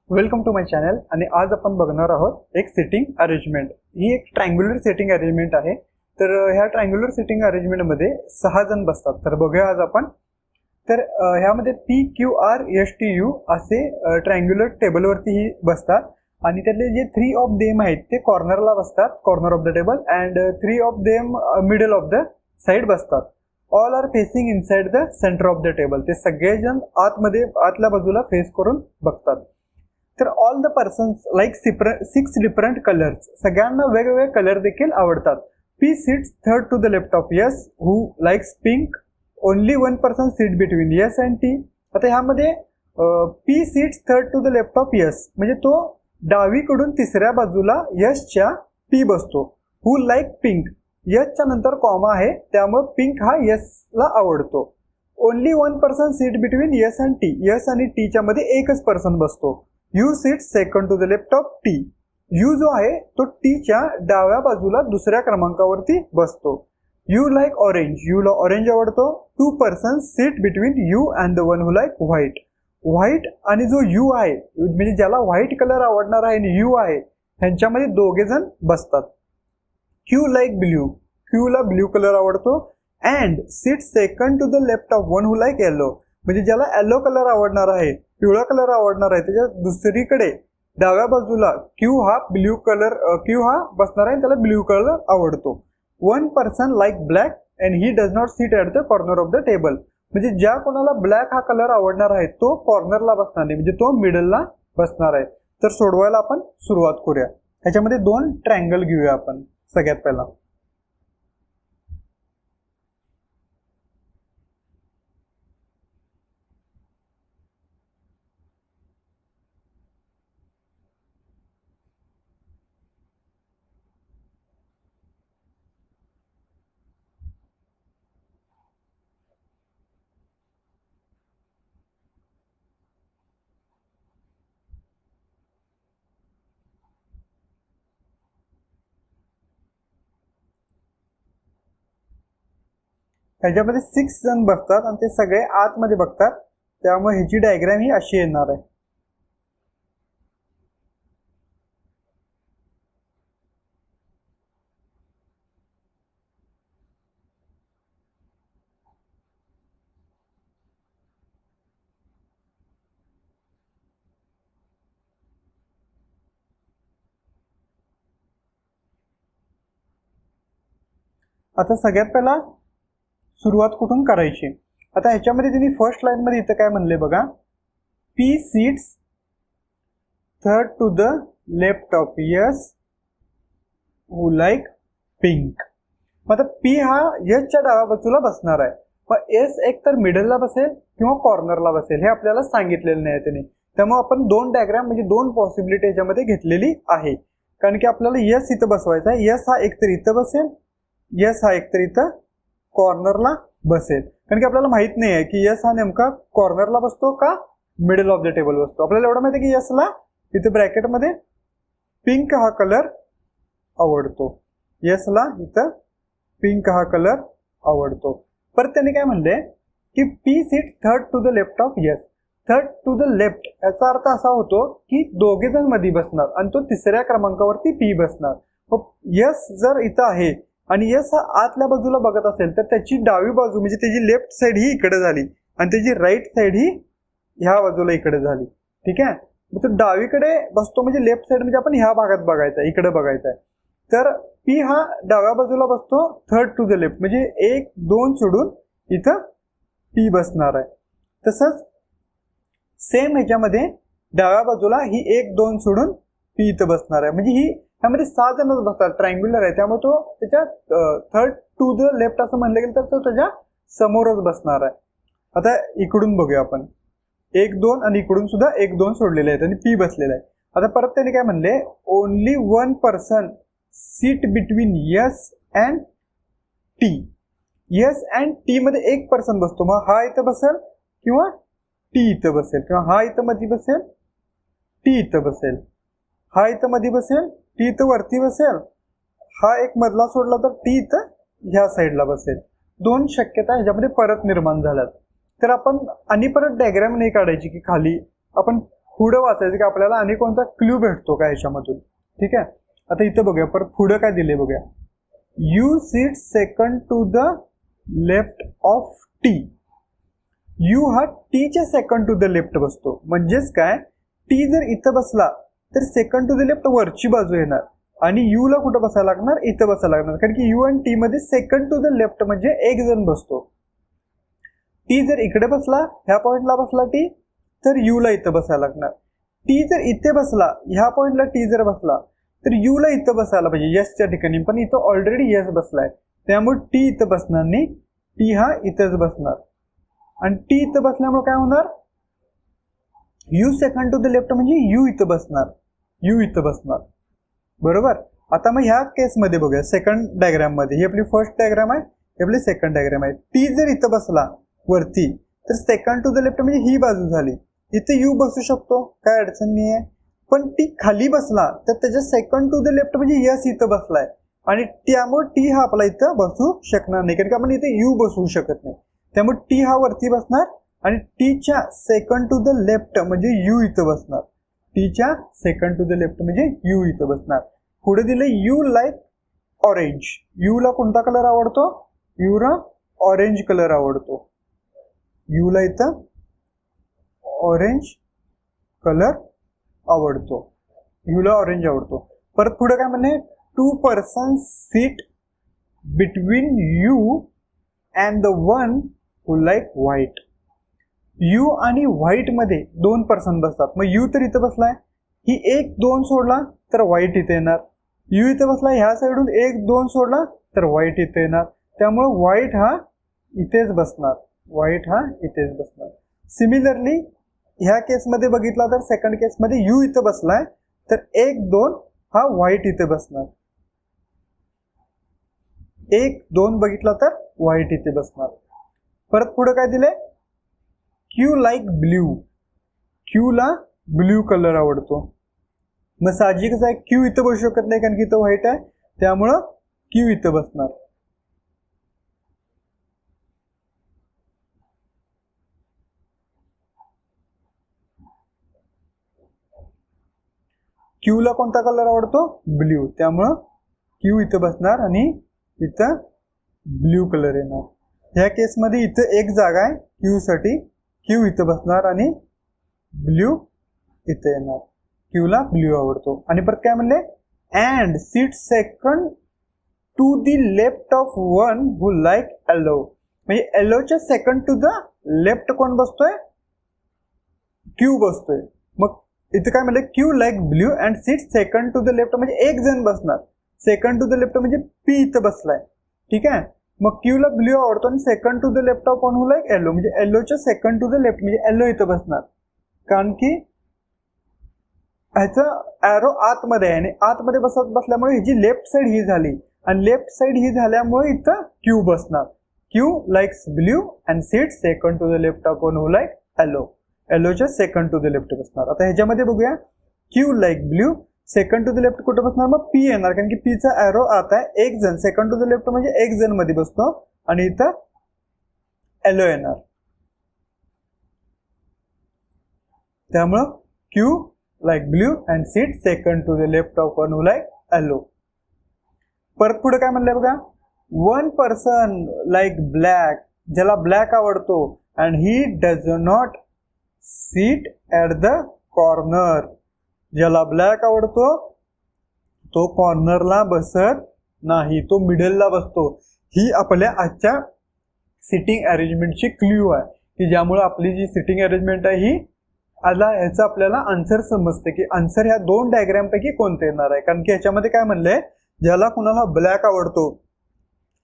Welcome to my channel. आणि आज आपण बघणार आहोत एक सिटिंग अरेंजमेंट. ही एक ट्रायंग्युलर सिटिंग अरेंजमेंट आहे. तर ह्या ट्रायंग्युलर सिटिंग अरेंजमेंट मध्ये 6 जण बसतात. तर बघूया आज आपण. तर ह्यामध्ये PQRSTU असे ट्रायंग्युलर टेबलवरती ही बसतात आणि त्यातले जे 3 ऑफ देम आहेत ते कॉर्नरला बसतात, corner of the table, and 3 of them middle of the side बसतात. All are facing inside the centre of the table. ते सगळेजण आतल्या बाजूला फेस करून बघतात. तर all the persons like 6 different colours. सगळ्यांना वेगवेगळे कलर देखील आवडतात. P sits third to the left of yes, who likes pink. Only one person sit between yes and T. आता ह्यामध्ये P sits third to the left of yes म्हणजे तो डावीकडून तिसऱ्या बाजूला यसच्या P बसतो. Who like pink. यसच्या नंतर comma आहे त्यामुळे पिंक हा यसला आवडतो. Only one person seat between S and T. S आणि टीच्या मध्ये एकच पर्सन बसतो. U seat second to the left of T. U जो आहे तो टीच्या डाव्या बाजूला दुसऱ्या क्रमांकावरती बसतो. U like orange. यूला ऑरेंज आवडतो. 2 person seat between U and the one who like white. White आणि जो यू आहे म्हणजे ज्याला व्हाईट कलर आवडणार आहे आणि यू आहे ह्यांच्यामध्ये दोघे जण बसतात. Q like blue. क्यूला ब्ल्यू कलर आवडतो. And seat second to the left of one who like yellow. म्हणजे ज्याला येलो कलर आवडणार आहे, पिवळा कलर आवडणार आहे, त्याच्या दुसरीकडे डाव्या बाजूला क्यू हा बसणार आहे, त्याला ब्ल्यू कलर आवडतो. 1 person like black and he does not sit at the corner of the table. म्हणजे ज्या कोणाला ब्लॅक हा कलर आवडणार आहे तो कॉर्नरला बसणार नाही, म्हणजे तो मिडलला बसणार आहे. तर सोडवायला आपण सुरुवात करूया. ह्याच्यामध्ये 2 ट्रायंगल घेऊया आपण. सगळ्यात पहिला ह्याच्यामध्ये 6 जण बसतात आणि ते सगळे आतमध्ये बघतात. त्यामुळे ह्याची डायग्राम ही अशी येणार आहे. आता सगळ्यात पहिला सुरुवात कुठून करायची. आता ह्याच्यामध्ये त्यांनी फर्स्ट लाईन मध्ये इथं काय म्हणले बघा. P sits third to the left of S who like pink. मग आता P हा यसच्या डाव्या बाजूला बसणार आहे. मग एस एक तर मिडलला बसेल किंवा कॉर्नरला बसेल हे आपल्याला सांगितलेलं नाही त्यांनी. त्यामुळे आपण 2 डायग्राम म्हणजे 2 पॉसिबिलिटी ह्याच्यामध्ये घेतलेली आहे. कारण की आपल्याला यस इथं बसवायचा आहे. यस हा एकतर इथं बसेल, यस हा एकतर इथं कॉर्नरला बसेल. कारण की आपल्याला माहित नाही आहे की यस हा नेमका कॉर्नरला बसतो का मिडल ऑफ द टेबल बसतो. आपल्याला एवढं माहिती आहे की यसला इथे ब्रॅकेटमध्ये पिंक हा कलर आवडतो. यसला इथं पिंक हा कलर आवडतो. परत त्यांनी काय म्हणले की P sit third to the left of S. Third to the left याचा अर्थ असा होतो की दोघे जण मध्ये बसणार आणि तो तिसऱ्या क्रमांकावरती P बसणार. मग यस जर इथं आहे आणि यस हा आतल्या बाजूला बघत असेल तर त्याची डावी बाजू म्हणजे त्याची लेफ्ट साइड ही इकडे झाली आणि त्याची राईट साइड ही ह्या बाजूला इकडे झाली. ठीक आहे. मग तो डावीकडे बसतो म्हणजे लेफ्ट साइड म्हणजे आपण ह्या भागात बघायचा आहे, इकडे बघायचा आहे. तर P हा डाव्या बाजूला बसतो थर्ड टू द लेफ्ट म्हणजे 1, 2 सोडून इथं P बसणार आहे. तसंच सेम ह्याच्यामध्ये डाव्या बाजूला ही 1, 2 सोडून P इथं बसणार आहे. म्हणजे ही ह्यामध्ये 6 जणच बसतात. ट्रायंग्युलर आहे त्यामुळे तो त्याच्या थर्ड टू द लेफ्ट असं म्हणलं गेलं तर तो त्याच्या समोरच बसणार आहे. आता इकडून बघूया आपण. 1, 2 आणि इकडून सुद्धा 1, 2 सोडलेले आहेत आणि P बसलेला आहे. आता परत त्यांनी काय म्हणले. Only 1 person seat between S and T. Yes and T मध्ये एक पर्सन बसतो. मग हा इथं बसेल किंवा टी इथं बसेल किंवा हा इथं मध्ये बसेल, टी इथं बसेल, हा इथं मध्ये बसेल, टी इथं वरती बसेल, हा एक मधला सोडला तर टी इथं ह्या साईडला बसेल. 2 शक्यता ह्याच्यामध्ये परत निर्माण झाल्यात. तर आपण आणि परत डायग्राम नाही काढायची की खाली आपण पुढे वाचायचं की आपल्याला आणि कोणता क्ल्यू भेटतो का ह्याच्यामधून. ठीक आहे, आता इथं बघूया परत पुढे काय दिले बघूया. U seat second to the left of T. U हा टीच्या सेकंड टू द लेफ्ट बसतो. म्हणजेच काय, टी जर इथं बसला तर सेकंड टू द लेफ्ट वरची बाजू येणार आणि यू ला कुठं बसायला लागणार, इथं बसायला लागणार. कारण की यू आणि टी मध्ये सेकंड टू द लेफ्ट म्हणजे एक जण बसतो. टी जर इकडे बसला, ह्या पॉइंटला बसला टी, तर यू ला इथं बसायला लागणार. टी जर इथे बसला, ह्या पॉइंटला टी जर बसला तर यू ला इथं बसायला पाहिजे यसच्या ठिकाणी, पण इथं ऑलरेडी यस बसलाय त्यामुळे टी इथं बसणार नाही, टी हा इथंच बसणार. आणि टी इथं बसल्यामुळे काय होणार, U second to the left म्हणजे यू इथं बसणार, यू इथं बसणार. बरोबर. आता मग ह्या केसमध्ये बघूया सेकंड डायग्राम मध्ये. ही आपली फर्स्ट डायग्राम आहे, ही आपली सेकंड डायग्राम आहे. टी जर इथं बसला वरती तर सेकंड टू द लेफ्ट म्हणजे ही बाजू झाली, इथे यू बसू शकतो, काय अडचण नाही आहे. पण टी खाली बसला तर त्याच्या सेकंड टू द लेफ्ट म्हणजे यस इथं बसलाय आणि त्यामुळे टी हा आपला इथं बसू शकणार नाही, कारण की आपण इथे यू बसवू शकत नाही. त्यामुळे टी हा वरती बसणार आणि टीच्या सेकंड टू द लेफ्ट म्हणजे यू इथं बसणार. टीच्या सेकंड टू द लेफ्ट म्हणजे यू इथं बसणार. पुढे दिले यू लाईक ऑरेंज. यू ला कोणता कलर आवडतो, यू ला ऑरेंज कलर आवडतो. यू ला इथं ऑरेंज कलर आवडतो, यू ला ऑरेंज आवडतो. परत पुढे काय म्हणणे, 2 persons sit between you and the one who like white. You आणि व्हाईट मध्ये 2 पर्सन बसतात. मग यू तर इथं बसलाय, ही 1 2 सोडला तर व्हाईट इथे येणार. यू इथं बसला, ह्या साईडून 1 2 सोडला तर व्हाईट इथे येणार. त्यामुळे व्हाईट हा इथेच बसणार, व्हाईट हा इथेच बसणार. सिमिलरली ह्या केसमध्ये बघितला तर सेकंड केसमध्ये यू इथं बसलाय तर 1 2 हा व्हाईट इथे बसणार. 1 2 बघितला तर व्हाईट इथे बसणार. परत पुढे काय दिले, क्यू लाईक ब्ल्यू. क्यू ला ब्ल्यू कलर आवडतो. मग साहजिकच आहे क्यू इथं बसू शकत नाही कारण की इथं व्हाईट आहे, त्यामुळं क्यू इथं बसणार. क्यू ला कोणता कलर आवडतो, ब्ल्यू, त्यामुळं क्यू इथं बसणार आणि इथं ब्ल्यू कलर येणार. ह्या केसमध्ये इथं एक जागा आहे क्यू साठी, क्यू इथं बसणार आणि ब्ल्यू इथं येणार. क्यू ला ब्ल्यू आवडतो. आणि परत काय म्हणले, and seat second to the left of one who like yellow. म्हणजे येलोच्या सेकंड टू द लेफ्ट कोण बसतोय, क्यू बसतोय. मग इथं काय म्हणले, Q like blue and seat second to the left म्हणजे एक जण बसणार. सेकंड टू द लेफ्ट म्हणजे पी इथं बसलाय. ठीक आहे, मग क्यू ला ब्ल्यू आवडतो आणि second to the left of one who like yellow म्हणजे येलोच्या सेकंड टू द लेफ्ट म्हणजे येलो इथं बसणार. कारण की ह्याचं ॲरो आतमध्ये आहे आणि आतमध्ये बसल्यामुळे ह्याची लेफ्ट साईड ही झाली आणि लेफ्ट साईड ही झाल्यामुळे इथं क्यू बसणार. Q likes blue and seat second to the left of one who like yellow. येलोच्या सेकंड टू द लेफ्ट बसणार. आता ह्याच्यामध्ये बघूया, Q like blue second to the left कुठं बसणार, मग पी येणार कारण की पीचा ॲरो आत आहे. एक जण सेकंड टू द लेफ्ट म्हणजे एक जण मध्ये बसतो आणि इथं येलो येणार. त्यामुळं Q like blue and seat second to the left of one who like yellow. परत पुढे काय म्हणलंय बघा, 1 person लाईक ब्लॅक. ज्याला ब्लॅक आवडतो and he does not sit at the corner. ज्याला ब्लॅक आवडतो तो कॉर्नरला बसत नाही, तो मिडलला बसतो. ही आपल्या आजच्या सिटिंग अरेंजमेंटची क्ल्यू आहे की ज्यामुळे आपली जी सिटिंग अरेंजमेंट आहे ही आला ह्याचं आपल्याला आन्सर समजते की आन्सर ह्या 2 डायग्राम पैकी कोणते येणार आहे. कारण की ह्याच्यामध्ये काय म्हणलंय, ज्याला कुणाला ब्लॅक आवडतो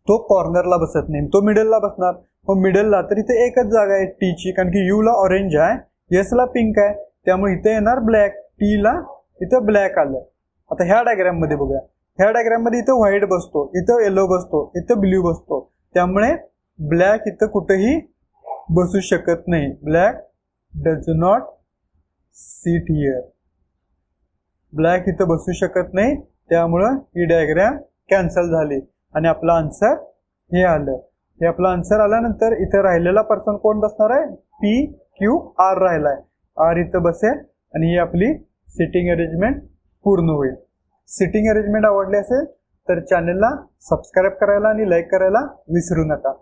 तो कॉर्नरला बसत नाही, तो मिडलला बसणार. मग मिडलला तर इथे एकच जागा आहे टीची, कारण की यू ला ऑरेंज आहे, यस ला पिंक आहे, त्यामुळे इथे येणार ब्लॅक. टी ला इथं ब्लॅक आलं. आता ह्या डायग्राम मध्ये बघूया, ह्या डायग्राम मध्ये इथं व्हाईट बसतो, इथं येलो बसतो, इथं ब्ल्यू बसतो. त्यामुळे ब्लॅक इथं कुठेही बसू शकत नाही. Black does not sit here. Black इथं बसू शकत नाही, त्यामुळं ही डायग्राम कॅन्सल झाली आणि आपला आन्सर हे आलं. हे आपलं आन्सर आल्यानंतर इथं राहिलेला पर्सन कोण बसणार आहे, पी क्यू आर राहिलाय. आर इथं बसेल आणि ही आपली सिटिंग अरेंजमेंट पूर्ण होईल. सिटिंग अरेंजमेंट आवडली असेल तर चॅनलला सबस्क्राईब करायला आणि लाईक करायला विसरू नका.